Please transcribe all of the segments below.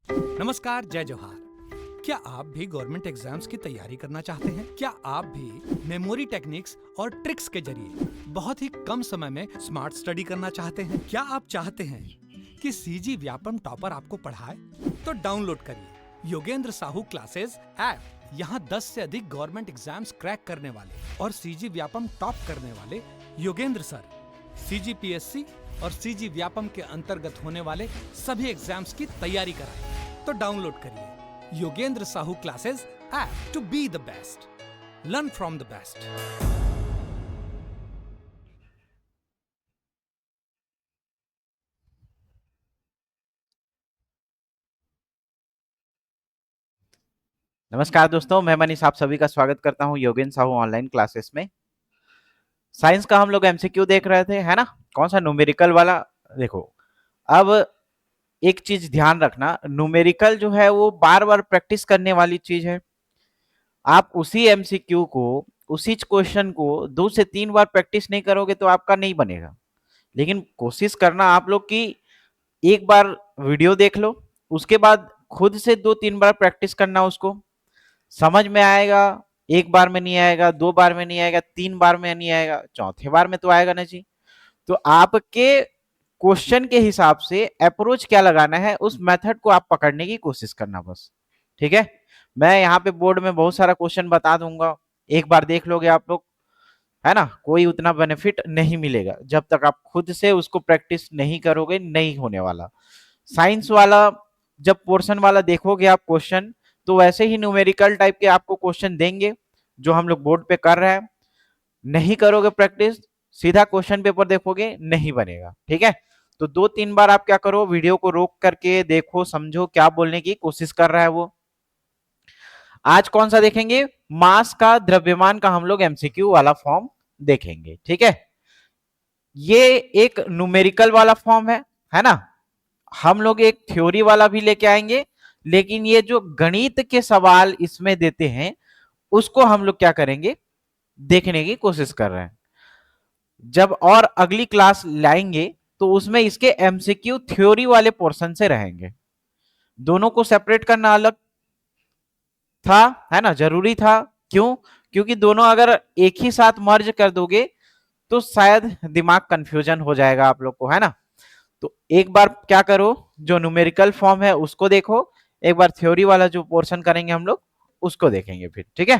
नमस्कार, जय जोहार। क्या आप भी गवर्नमेंट एग्जाम्स की तैयारी करना चाहते हैं? क्या आप भी मेमोरी टेक्निक्स और ट्रिक्स के जरिए बहुत ही कम समय में स्मार्ट स्टडी करना चाहते हैं? क्या आप चाहते हैं कि सीजी व्यापम टॉपर आपको पढ़ाए? तो डाउनलोड करिए योगेंद्र साहू क्लासेस ऐप। यहाँ 10 से अधिक गवर्नमेंट एग्जाम्स क्रैक करने वाले और सीजी व्यापम टॉप करने वाले योगेंद्र सर सीजीपीएससी और सीजी व्यापम के अंतर्गत होने वाले सभी एग्जाम्स की तैयारी कराएं। तो डाउनलोड करिए Yogendra Sahu classes app to be the best, learn from the best. नमस्कार दोस्तों, मैं मनीष आप सभी का स्वागत करता हूं योगेंद्र साहू ऑनलाइन क्लासेस में। साइंस का हम लोग एमसीक्यू देख रहे थे, है ना? कौन सा? न्यूमेरिकल वाला। देखो, अब एक चीज ध्यान रखना, न्यूमेरिकल जो है वो बार बार प्रैक्टिस करने वाली चीज है। आप उसी एमसीक्यू को, उसी क्वेश्चन को 2 से 3 बार प्रैक्टिस नहीं करोगे तो आपका नहीं बनेगा। लेकिन कोशिश करना आप लोग की एक बार वीडियो देख लो, उसके बाद खुद से 2-3 बार प्रैक्टिस करना, उसको समझ में आएगा। एक बार में नहीं आएगा, 2 बार में नहीं आएगा, 3 बार में नहीं आएगा, चौथे बार में तो आएगा ना जी। तो आपके क्वेश्चन के हिसाब से अप्रोच क्या लगाना है, उस मेथड को आप पकड़ने की कोशिश करना बस। ठीक है, मैं यहाँ पे बोर्ड में बहुत सारा क्वेश्चन बता दूंगा, एक बार देख लोगे आप लोग, है ना? कोई उतना बेनिफिट नहीं मिलेगा जब तक आप खुद से उसको प्रैक्टिस नहीं करोगे, नहीं होने वाला। साइंस वाला जब पोर्शन वाला देखोगे आप क्वेश्चन, तो वैसे ही न्यूमेरिकल टाइप के आपको क्वेश्चन देंगे जो हम लोग बोर्ड पे कर रहे हैं। नहीं करोगे प्रैक्टिस, सीधा क्वेश्चन पेपर देखोगे, नहीं बनेगा। ठीक है, तो 2-3 बार आप क्या करो, वीडियो को रोक करके देखो, समझो क्या बोलने की कोशिश कर रहा है वो। आज कौन सा देखेंगे? मास का, द्रव्यमान का हम लोग एमसीक्यू वाला फॉर्म देखेंगे। ठीक है, ये एक न्यूमेरिकल वाला फॉर्म है ना? हम लोग एक थ्योरी वाला भी लेके आएंगे, लेकिन ये जो गणित के सवाल इसमें देते हैं उसको हम लोग क्या करेंगे, देखने की कोशिश कर रहे हैं। जब और अगली क्लास लाएंगे तो उसमें इसके एमसीक्यू थ्योरी वाले पोर्शन से रहेंगे। दोनों को सेपरेट करना अलग था, है ना? जरूरी था। क्यों? क्योंकि दोनों अगर एक ही साथ मर्ज कर दोगे तो शायद दिमाग कंफ्यूजन हो जाएगा आप लोग को, है ना? तो एक बार क्या करो, जो न्यूमेरिकल फॉर्म है उसको देखो, एक बार थ्योरी वाला जो पोर्शन करेंगे हम लोग उसको देखेंगे फिर। ठीक है,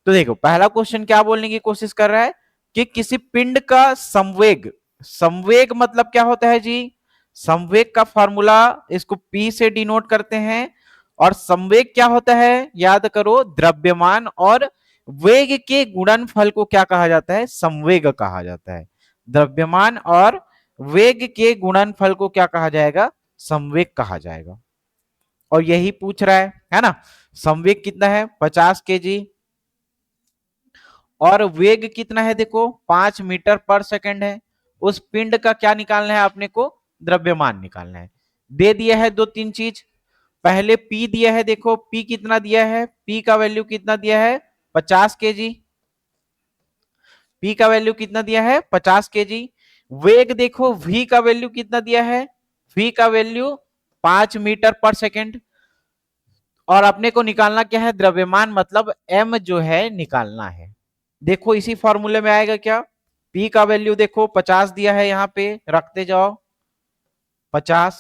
तो देखो पहला क्वेश्चन क्या बोलने की कोशिश कर रहा है कि किसी पिंड का संवेग, संवेग मतलब क्या होता है जी? संवेग का फॉर्मूला इसको P से डिनोट करते हैं। और संवेग क्या होता है, याद करो, द्रव्यमान और वेग के गुणनफल को क्या कहा जाता है? संवेग कहा जाता है। द्रव्यमान और वेग के गुणनफल को क्या कहा जाएगा? संवेग कहा जाएगा। और यही पूछ रहा है ना? संवेग कितना है? 50 kg। और वेग कितना है? देखो 5 मीटर पर सेकंड है। उस पिंड का क्या निकालना है आपने को? द्रव्यमान निकालना है। दे दिया है 2-3 चीज। पहले P दिया है, देखो P कितना दिया है, P का वैल्यू कितना दिया है? 50 kg। P का वैल्यू कितना दिया है? 50 kg। वेग देखो V का वैल्यू कितना दिया है? V का वैल्यू 5 मीटर पर सेकंड। और अपने को निकालना क्या है? द्रव्यमान, मतलब m जो है निकालना है। देखो इसी फॉर्मूले में आएगा क्या? P का वैल्यू देखो 50 दिया है, यहां पे रखते जाओ 50।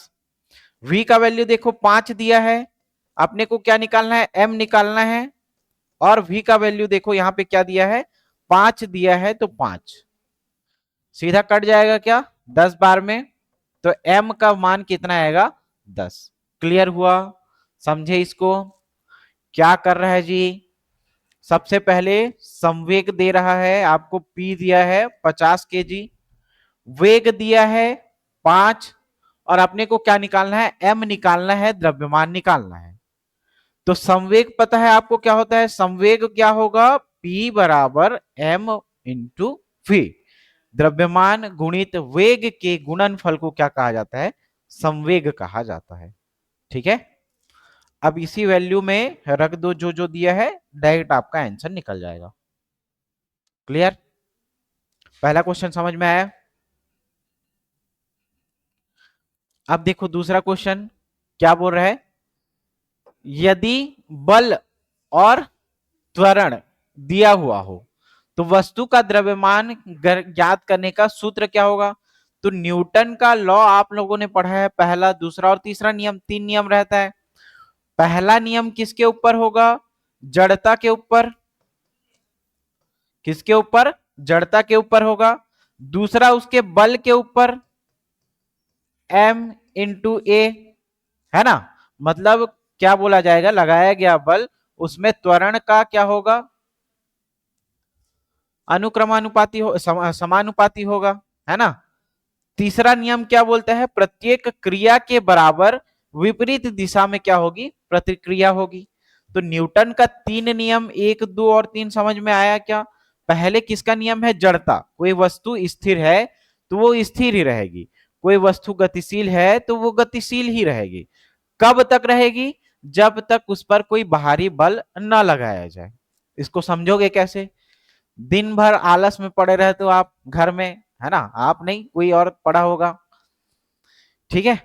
V का वैल्यू देखो 5 दिया है, अपने को क्या निकालना है? m निकालना है। और V का वैल्यू देखो यहां पे क्या दिया है? 5 दिया है, तो 5 सीधा कट जाएगा क्या 10 बार में? तो m का मान कितना आएगा? 10। क्लियर हुआ? समझे इसको? क्या कर रहा है जी? सबसे पहले संवेग दे रहा है आपको, P दिया है 50 kg, वेग दिया है 5, और अपने को क्या निकालना है? m निकालना है, द्रव्यमान निकालना है। तो संवेग पता है आपको क्या होता है? संवेग क्या होगा? P बराबर m इंटू v। द्रव्यमान गुणित वेग के गुणनफल को क्या कहा जाता है? संवेग कहा जाता है। ठीक है, अब इसी वैल्यू में रख दो जो जो दिया है, डायरेक्ट आपका आंसर निकल जाएगा। क्लियर? पहला क्वेश्चन समझ में आया? अब देखो दूसरा क्वेश्चन क्या बोल रहा है यदि बल और त्वरण दिया हुआ हो तो वस्तु का द्रव्यमान ज्ञात करने का सूत्र क्या होगा? तो न्यूटन का लॉ आप लोगों ने पढ़ा है, पहला, दूसरा और तीसरा नियम, 3 नियम रहता है। पहला नियम किसके ऊपर होगा? जड़ता के ऊपर। किसके ऊपर? जड़ता के ऊपर होगा। दूसरा उसके बल के ऊपर, m इंटू ए, है ना। मतलब क्या बोला जाएगा? लगाया गया बल, उसमें त्वरण का क्या होगा? अनुक्रमानुपाती हो, समानुपाती होगा, है ना। तीसरा नियम क्या बोलता है? प्रत्येक क्रिया के बराबर विपरीत दिशा में क्या होगी? प्रतिक्रिया होगी। तो न्यूटन का 3 नियम 1, 2 और 3 समझ में आया क्या? पहले किसका नियम है? जड़ता। कोई वस्तु स्थिर है तो वो स्थिर ही रहेगी, कोई वस्तु गतिशील है तो वो गतिशील ही रहेगी। कब तक रहेगी? जब तक उस पर कोई बाहरी बल न लगाया जाए। इसको समझोगे कैसे? दिन भर आलस में पड़े रहते हो आप घर में, है ना, आप नहीं, कोई और पड़ा होगा, ठीक है।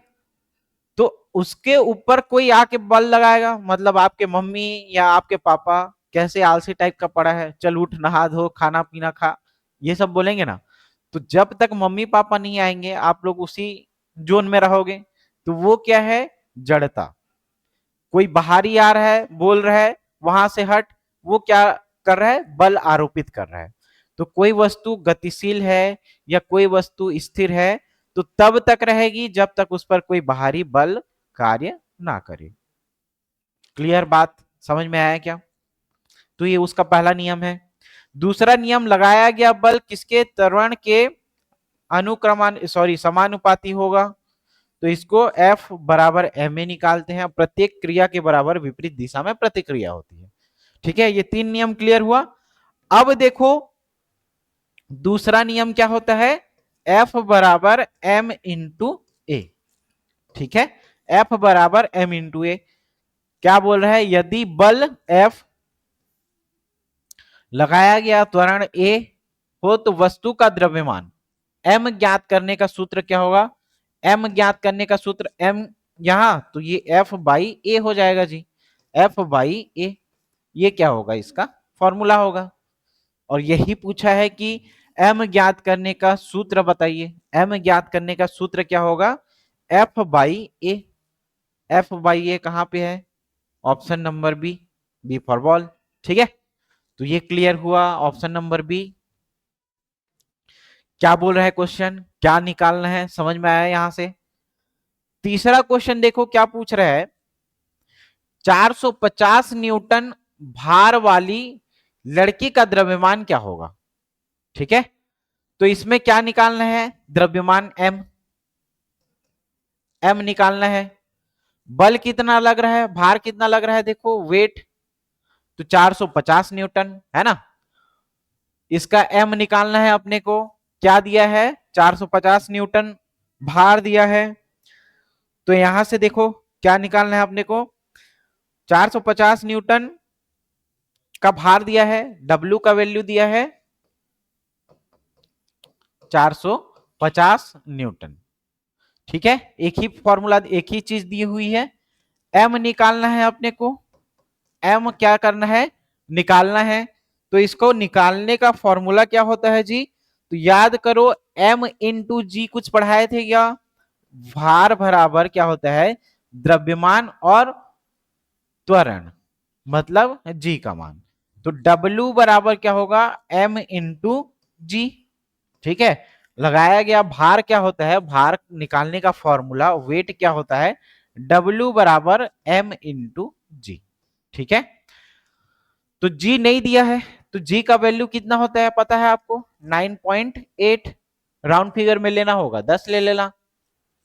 तो उसके ऊपर कोई आके बल लगाएगा, मतलब आपके मम्मी या आपके पापा कैसे आलसी टाइप का पड़ा है, चल उठ, नहा धो, खाना पीना खा, ये सब बोलेंगे ना। तो जब तक मम्मी पापा नहीं आएंगे आप लोग उसी जोन में रहोगे। तो वो क्या है? जड़ता। कोई बाहरी आ रहा है, बोल रहा है वहां से हट, वो क्या कर रहा है? बल आरोपित कर रहा है। तो कोई वस्तु गतिशील है या कोई वस्तु स्थिर है तो तब तक रहेगी जब तक उस पर कोई बाहरी बल कार्य ना करे। क्लियर बात? समझ में आया क्या? तो ये उसका पहला नियम है। दूसरा नियम, लगाया गया बल किसके? त्वरण के समानुपाती होगा। तो इसको F बराबर ma निकालते हैं। प्रत्येक क्रिया के बराबर विपरीत दिशा में प्रतिक्रिया होती है। ठीक है, ये 3 नियम क्लियर हुआ। अब देखो दूसरा नियम क्या होता है? F बराबर m इंटू ए। ठीक है, F बराबर m इंटू ए। क्या बोल रहा है? यदि बल F लगाया गया त्वरण A हो तो वस्तु का द्रव्यमान m ज्ञात करने का सूत्र क्या होगा? m ज्ञात करने का सूत्र m, यहां तो ये F बाई ए हो जाएगा जी। F बाई ए, ये क्या होगा? इसका फॉर्मूला होगा। और यही पूछा है कि m ज्ञात करने का सूत्र बताइए। m ज्ञात करने का सूत्र क्या होगा? F by A. F by A कहां पे है? Option number B, B for ball. ठीक है, तो ये क्लियर हुआ ऑप्शन नंबर बी। क्या बोल रहा है क्वेश्चन? क्या निकालना है? समझ में आया यहां से? तीसरा क्वेश्चन देखो क्या पूछ रहा है। 450 न्यूटन भार वाली लड़की का द्रव्यमान क्या होगा? ठीक है, तो इसमें क्या निकालना है? द्रव्यमान m, m निकालना है। बल कितना लग रहा है, भार कितना लग रहा है? देखो वेट, तो 450 न्यूटन, है ना। इसका m निकालना है अपने को। क्या दिया है? 450 न्यूटन भार दिया है। तो यहां से देखो क्या निकालना है अपने को? 450 न्यूटन का भार दिया है, W का वैल्यू दिया है 450 न्यूटन। ठीक है, एक ही फॉर्मूला, एक ही चीज दी हुई है। m निकालना है अपने को। m क्या करना है? निकालना है। तो इसको निकालने का फॉर्मूला क्या होता है जी? तो याद करो, m इंटू जी कुछ पढ़ाए थे क्या? भार बराबर क्या होता है? द्रव्यमान और त्वरण, मतलब जी का मान। तो W बराबर क्या होगा? m इंटू जी। ठीक है, लगाया गया भार क्या होता है? भार निकालने का फॉर्मूला वेट क्या होता है? W बराबर m इंटू जी। ठीक है, तो G नहीं दिया है तो G का वैल्यू कितना होता है पता है आपको? 9.8। राउंड फिगर में लेना होगा 10 ले लेना,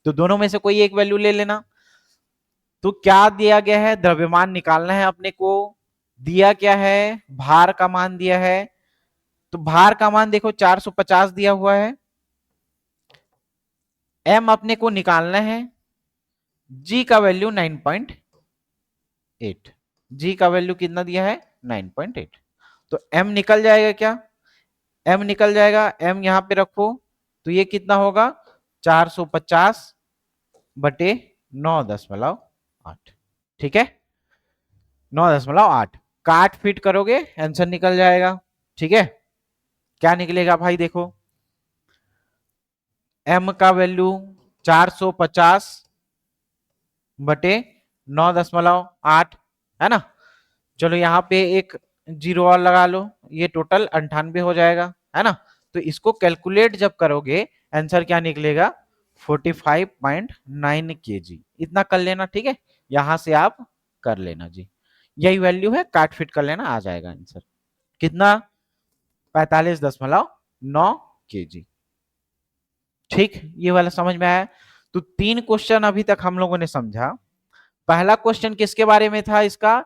तो दोनों में से कोई एक वैल्यू ले लेना। तो क्या दिया गया है? द्रव्यमान निकालना है अपने को। दिया क्या है? भार का मान दिया है। तो भार का मान देखो 450 दिया हुआ है। m अपने को निकालना है। G का वैल्यू 9.8। G का वैल्यू कितना दिया है? 9.8। तो m निकल जाएगा क्या? m निकल जाएगा। m यहां पे रखो तो ये कितना होगा? 450 बटे 9.8। ठीक है, 9.8 काट फिट करोगे आंसर निकल जाएगा। ठीक है, क्या निकलेगा भाई देखो, m का वैल्यू 450 बटे 9.8 है ना। चलो यहाँ पे एक जीरो और लगा लो, ये टोटल 98 हो जाएगा है ना। तो इसको कैलकुलेट जब करोगे आंसर क्या निकलेगा, 45.9 kg, इतना कर लेना। ठीक है, यहां से आप कर लेना जी, यही वैल्यू है, काट फिट कर लेना, आ जाएगा आंसर कितना, 45.9 kg। ठीक, ये वाला समझ में आया। तो 3 क्वेश्चन अभी तक हम लोगों ने समझा। पहला क्वेश्चन किसके बारे में था, इसका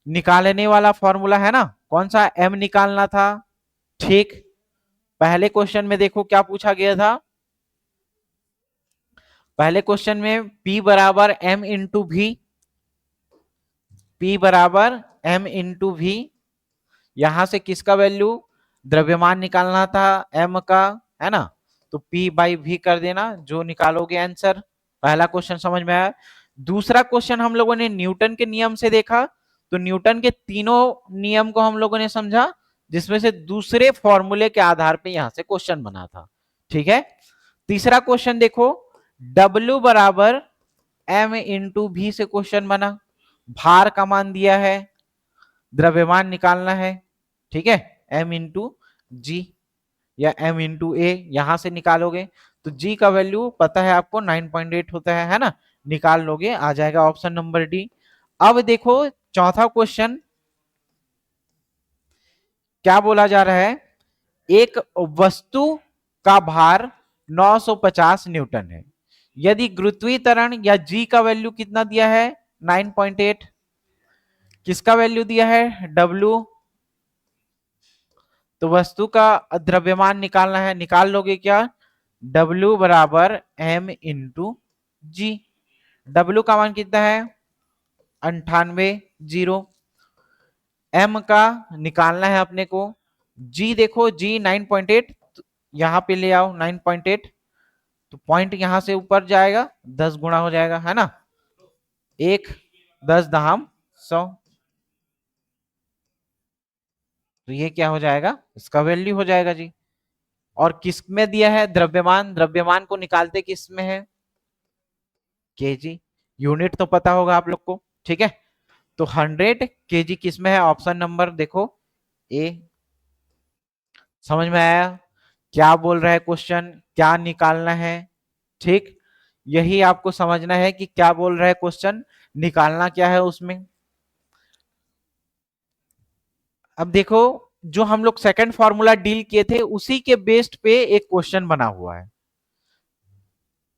निकालने वाला फॉर्मूला है ना, कौन सा, m निकालना था। ठीक, पहले क्वेश्चन में देखो क्या पूछा गया था, पहले क्वेश्चन में P बराबर m इंटू वी, P बराबर m इंटू वी, यहां से किसका वैल्यू, द्रव्यमान निकालना था m का, है ना। तो P बाई वी कर देना, जो निकालोगे आंसर। पहला क्वेश्चन समझ में आया। दूसरा क्वेश्चन हम लोगों ने न्यूटन के नियम से देखा, तो न्यूटन के तीनों नियम को हम लोगों ने समझा, जिसमें से दूसरे फॉर्मूले के आधार पे यहां से क्वेश्चन बना था। ठीक है, तीसरा क्वेश्चन देखो, W बराबर m इंटू भी से क्वेश्चन बना, भार का मान दिया है, द्रव्यमान निकालना है। ठीक है, m इंटू जी या m इंटू ए, यहां से निकालोगे तो g का वैल्यू पता है आपको 9.8 होता है ना, निकाल लोगे, आ जाएगा ऑप्शन नंबर डी। अब देखो चौथा क्वेश्चन क्या बोला जा रहा है, एक वस्तु का भार 950 न्यूटन है, यदि गुरुत्वीय त्वरण या g का वैल्यू कितना दिया है, 9.8, किसका वैल्यू दिया है, w, तो वस्तु का द्रव्यमान निकालना है, निकाल लोगे क्या, W बराबर m इंटू जी, W का मान कितना है, 98, जीरो, m का निकालना है अपने को, g देखो g 9.8, यहां पे ले आओ 9.8, तो पॉइंट यहां से ऊपर जाएगा, 10 गुना हो जाएगा है ना, 1 10 100, तो ये क्या हो जाएगा, इसका वैल्यू हो जाएगा जी। और किस में दिया है, द्रव्यमान, द्रव्यमान को निकालते किस में है, केजी, यूनिट तो पता होगा आप लोग को। ठीक है, तो 100 केजी किस में है, ऑप्शन नंबर देखो ए। समझ में आया क्या बोल रहा है क्वेश्चन, क्या निकालना है। ठीक, यही आपको समझना है कि क्या बोल रहा है क्वेश्चन, निकालना क्या है उसमें। अब देखो, जो हम लोग सेकंड फॉर्मूला डील किए थे उसी के बेस्ड पे एक क्वेश्चन बना हुआ है।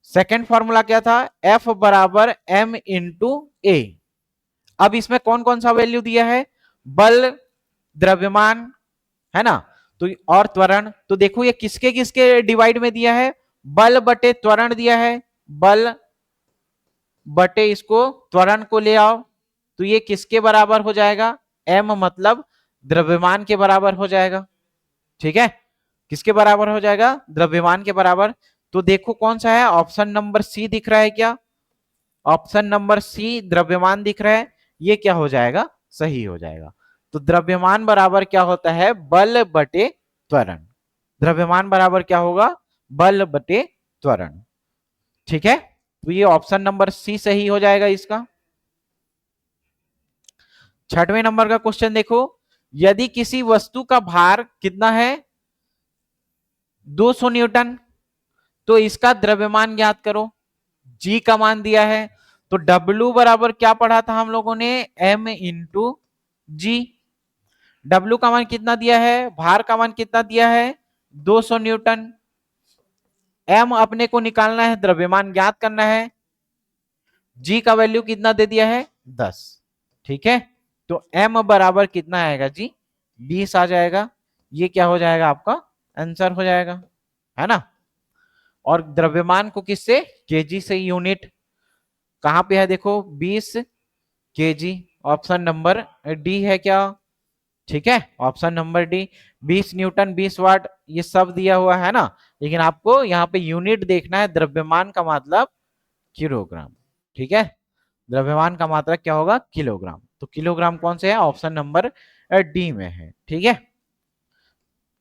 सेकंड फॉर्मूला क्या था, F बराबर m इंटू ए। अब इसमें कौन कौन सा वैल्यू दिया है, बल, द्रव्यमान, है ना, तो और त्वरण, तो देखो ये किसके किसके डिवाइड में दिया है, बल बटे त्वरण दिया है, बल बटे इसको त्वरण को ले आओ, तो ये किसके बराबर हो जाएगा, m मतलब द्रव्यमान के बराबर हो जाएगा। ठीक है, किसके बराबर हो जाएगा, द्रव्यमान के बराबर। तो देखो कौन सा है, ऑप्शन नंबर सी दिख रहा है क्या, ऑप्शन नंबर सी द्रव्यमान दिख रहा है, ये क्या हो जाएगा, सही हो जाएगा। तो द्रव्यमान बराबर क्या होता है, बल बटे त्वरण, द्रव्यमान बराबर क्या होगा, बल बटे त्वरण। ठीक है, तो ये ऑप्शन नंबर सी सही हो जाएगा इसका। छठवें नंबर का क्वेश्चन देखो, यदि किसी वस्तु का भार कितना है, 200 न्यूटन, तो इसका द्रव्यमान ज्ञात करो, जी का मान दिया है, तो W बराबर क्या पढ़ा था हम लोगों ने, m इंटू जी, W का मान कितना दिया है, भार का मान कितना दिया है, 200 न्यूटन, m अपने को निकालना है, द्रव्यमान ज्ञात करना है, जी का वैल्यू कितना दे दिया है, 10। ठीक है, तो m बराबर कितना आएगा जी, 20 आ जाएगा, ये क्या हो जाएगा आपका आंसर हो जाएगा, है ना। और द्रव्यमान को किससे, केजी से, यूनिट कहां पे है देखो, 20 केजी, ऑप्शन नंबर डी है क्या। ठीक है, ऑप्शन नंबर डी, 20 न्यूटन 20 वाट ये सब दिया हुआ है ना, लेकिन आपको यहाँ पे यूनिट देखना है, द्रव्यमान का मतलब किलोग्राम। ठीक है, द्रव्यमान का मात्रा क्या होगा, किलोग्राम। तो किलोग्राम कौन से है, ऑप्शन नंबर डी में है। ठीक है,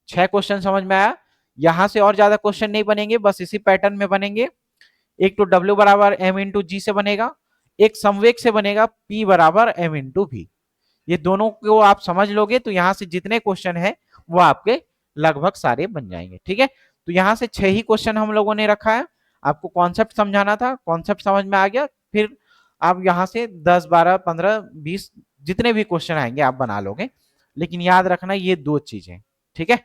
6 क्वेश्चन समझ में आया। यहां से और ज्यादा क्वेश्चन नहीं बनेंगे, बस इसी पैटर्न में बनेंगे। एक तो W बराबर m इंटू जी से बनेगा, एक समवेग से बनेगा P बराबर m इंटू भी। ये दोनों को आप समझ लोगे तो यहां से जितने क्वेश्चन है वो आपके लगभग सारे बन जाएंगे। ठीक है, तो यहां से 6 ही क्वेश्चन हम लोगों ने रखा है। आपको कॉन्सेप्ट समझाना था, कॉन्सेप्ट समझ में आ गया, फिर आप यहां से 10 12 15 20 जितने भी क्वेश्चन आएंगे आप बना लोगे। लेकिन याद रखना ये 2 चीजें। ठीक है,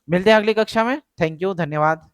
मिलते हैं अगली कक्षा में। थैंक यू, धन्यवाद।